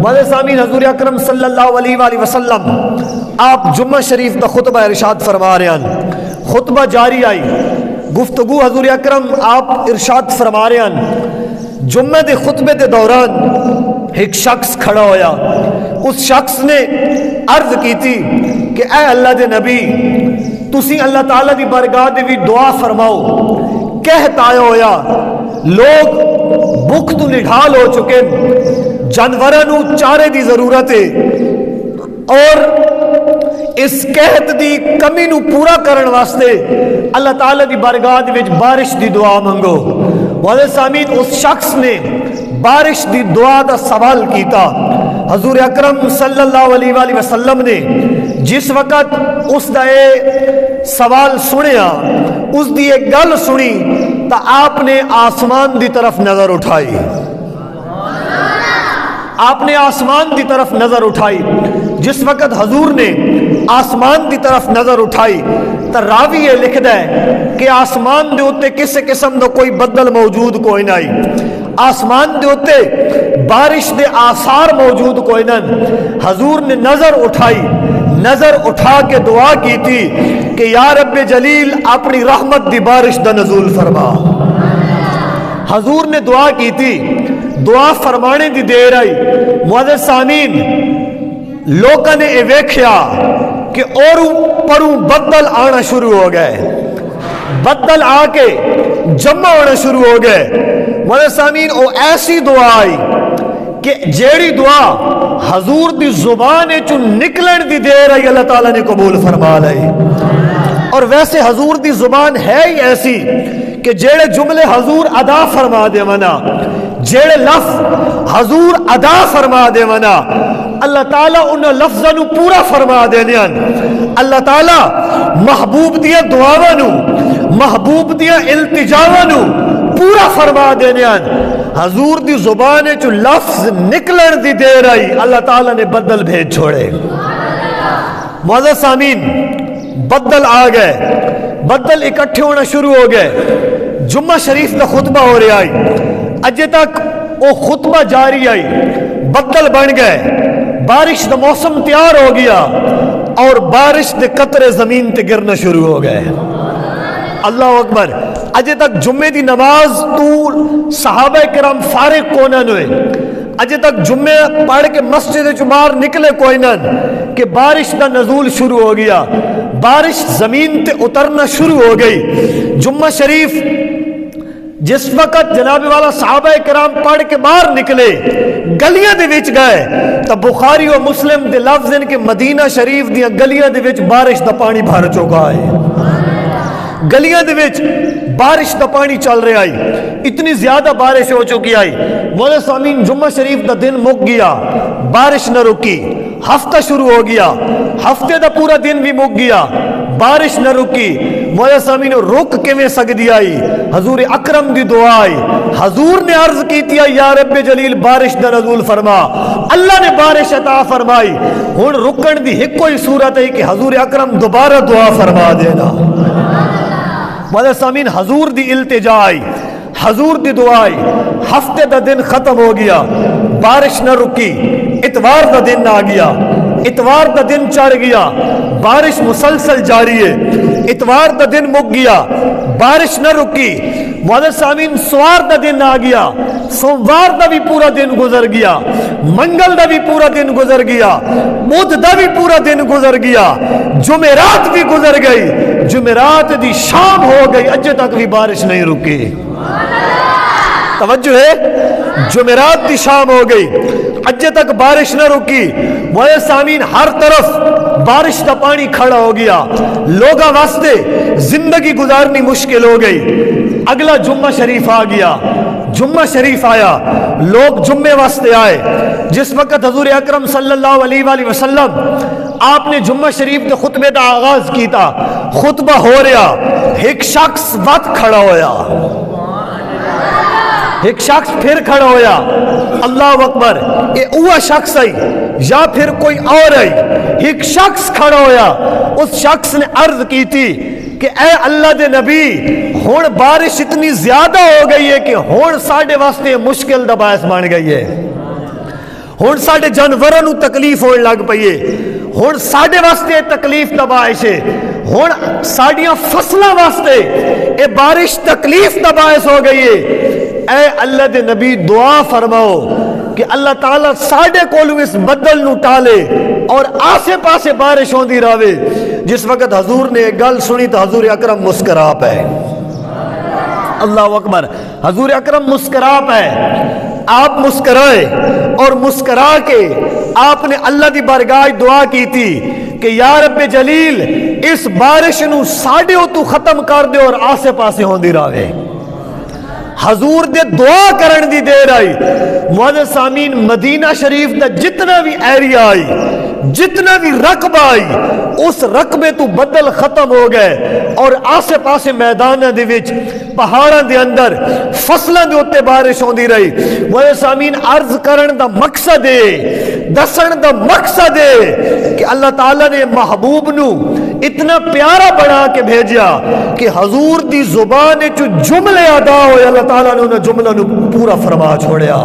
مولانا سامعین، حضور اکرم صلی اللہ علیہ وآلہ وسلم آپ جمعہ شریف دا خطبہ ارشاد فرما رہے ہیں، خطبہ جاری آئی گفتگو حضور اکرم آپ ارشاد فرما رہے ہیں، جمعہ دے خطبے دے دوران ایک شخص کھڑا ہویا، اس شخص نے عرض کی تھی کہ اے اللہ دے نبی تسی اللہ تعالیٰ دی بارگاہ دے بھی دعا فرماؤ، کہتا ہویا لوگ بھوک تو نڈھال ہو چکے، جانوراں نو چارے دی ضرورت ہے، اور اس قحط دی کمی نو پورا کرن واسطے اللہ تعالیٰ دی بارگاہ دے وچ بارش دی دعا منگو۔ مولانا سامعین، اس شخص نے بارش دی دعا دا سوال کیتا، حضور اکرم صلی اللہ علیہ وآلہ وسلم نے جس وقت اس دا سوال سنیا، اس دی ایک گل سنی تو آپ نے آسمان دی طرف نظر اٹھائی، آپ نے آسمان دی طرف نظر اٹھائی۔ جس وقت حضور نے آسمان دی طرف نظر اٹھائی تو راوی یہ لکھدا ہے کہ آسمان دے اوتے کسی قسم دا کوئی بدل موجود کوئی نہیں، آسمان دے اوتے بارش دے آثار موجود کوئی نہیں۔ حضور نے نظر اٹھائی، نظر اٹھا کے دعا کی تھی کہ یا رب جلیل اپنی رحمت دی بارش دا نزول فرما۔ حضور نے دعا کی تھی، دعا فرمانے دی دیر آئی، معزز سامعین لوگوں نے یہ ویکھیا کہ اوروں پروں بدل آنا شروع ہو گئے، بدل آ کے جمع ہونا شروع ہو گئے۔ معزز سامعین او ایسی دعا آئی کہ جیڑی دعا حضور دی زبان چوں نکلن دی دیر آئی اللہ تعالیٰ نے قبول فرما لئی۔ اور ویسے حضور دی زبان ہے ہی ایسی کہ جیڑے جملے حضور ادا فرما دے منا، جیڑے لفظ حضور ادا فرما دے منا، اللہ تعالیٰ انہاں لفظاں نو پورا فرما دینے ہیں۔ اللہ تعالیٰ محبوب دیا دعاواں نو، محبوب دیا التجاواں نو پورا فرما دینے ہیں۔ حضور دی زبان چو لفظ نکلن دی دیر آئی، اللہ تعالیٰ نے بدل بھیج چھوڑے۔ معزز سامعین بدل آ گئے، بدل اکٹھے ہونا شروع ہو گئے، جمعہ شریف کا خطبہ ہو رہا آئی، اجے تک وہ خطبہ جاری آئی، بدل بن گئے، بارش دا موسم تیار ہو گیا اور بارش دے قطرے زمین تے گرنا شروع ہو گئے۔ اللہ اکبر۔ اجے تک جمعے دی نماز تو صحابہ کرام فارغ کونن ہوئے، اجے تک جمعہ پڑھ کے مسجد چمار نکلے کوئی نن کہ بارش دا نزول شروع ہو گیا، بارش زمین تے اترنا شروع ہو گئی۔ جمعہ شریف جس وقت جناب والا صحابہ کرام پڑھ کے باہر نکلے، گلیاں دے وچ گئے تو بخاری و مسلم دے لفظ ان کے مدینہ شریف دیاں گلیاں دے وچ بارش دا پانی بھر چکا ہے، گلیاں دے وچ بارش دا پانی چل رہا آئی، اتنی زیادہ بارش ہو چکی آئی۔ مولانا سامعین جمعہ شریف دا دن مک گیا، بارش نہ رکی، ہفتہ شروع ہو گیا، ہفتے دا پورا دن بھی مک گیا، بارش نہ رکی۔ مولانا سامعین رک کیویں سکدی آئی؟ حضور اکرم دی دعا آئی، حضور نے عرض کی تھی یا رب جلیل بارش دا نزول فرما، اللہ نے بارش عطا فرمائی۔ ہن رکن دی ایک کوئی صورت ہے کہ حضور اکرم دوبارہ دعا فرما دینا۔ مولانا سامعین حضور دی التجا آئی، حضور دی دعا آئی، ہفتے دا دن ختم ہو گیا، بارش نہ رکی، اتوار دا دن آ گیا، اتوار دا دن چڑھ گیا، بارش مسلسل جاری ہے، اتوار دا دن مک گیا، بارش نہ رکی۔ مولانا سامعین سوار دا دن آ گیا، سوموار دا بھی پورا دن گزر گیا، منگل دا بھی پورا دن گزر گیا، بدھ دا بھی پورا دن گزر گیا، جمعرات بھی گزر گئی، جمعرات دی شام ہو گئی، اجے تک بھی بارش نہیں رکی۔ توجہ ہے، جمعرات دی شام ہو گئی، اجے تک بارش نہ رکی۔ مولانا سامعین ہر طرف بارش کا پانی کھڑا ہو گیا، لوگاں واسطے زندگی گزارنی مشکل ہو گئی۔ اگلا جمعہ شریف آ گیا، جمعہ شریف آیا، لوگ جمعے واسطے آئے۔ جس وقت حضور اکرم صلی اللہ علیہ وآلہ وسلم آپ نے جمعہ شریف کے خطبے کا آغاز کیتا، خطبہ ہو رہا، ایک شخص وقت کھڑا ہویا، ایک شخص پھر کھڑا ہویا، اللہ اکبر، یہ اوہ شخص آئی یا پھر کوئی اور آئی، ایک شخص کھڑا ہویا، اس شخص نے عرض کی تھی کہ اے اللہ دے نبی ہون بارش اتنی زیادہ ہو گئی ہے کہ ہون ساڑھے واسطے مشکل دا باعث بن گئی ہے، ہن ساڈے جانوراں نوں تکلیف ہون لگ پئی ہے، ہن ساڈے واسطے تکلیف دا باعث ہے، ہن ساڈیاں فصلاں واسطے اے بارش تکلیف دا باعث ہو گئی ہے۔ اے اللہ دے نبی دعا فرماؤ کہ اللہ تعالیٰ ساڈے کولوں اس بدل نو ٹالے اور آسے پاسے بارش ہوندی رہے۔ جس وقت حضور نے ایک گل سنی تو حضور اکرم مسکرا پے، اللہ اکبر، حضور اکرم مسکرا پے، آپ مسکرائے اور مسکرا کے آپ نے اللہ دی بارگاہ دعا کی تھی کہ یا رب جلیل اس بارش نو ساڈے تو ختم کر دے اور آسے پاسے ہوندی رہے۔ حضور دے دعا کرن دی دیر آئی، معزز سامین مدینہ شریف دا جتنا بھی ایریا آئی، جتنا بھی رقبہ آئی، اس رقبے تو بدل ختم ہو گئے اور آسے پاسے میدانہ دے وچ پہاڑاں دے اندر فصلاں دے اوتے بارش ہوندی رہی۔ معزز سامین عرض کرن دا مقصد ہے، دسن دا مقصد ہے کہ اللہ تعالیٰ نے محبوب نو اتنا پیارا بنا کے بھیجیا کہ حضور دی زبان جو جملے ادا ہوئے اللہ تعالیٰ نے انہیں جملہ نو پورا فرما چھوڑیا۔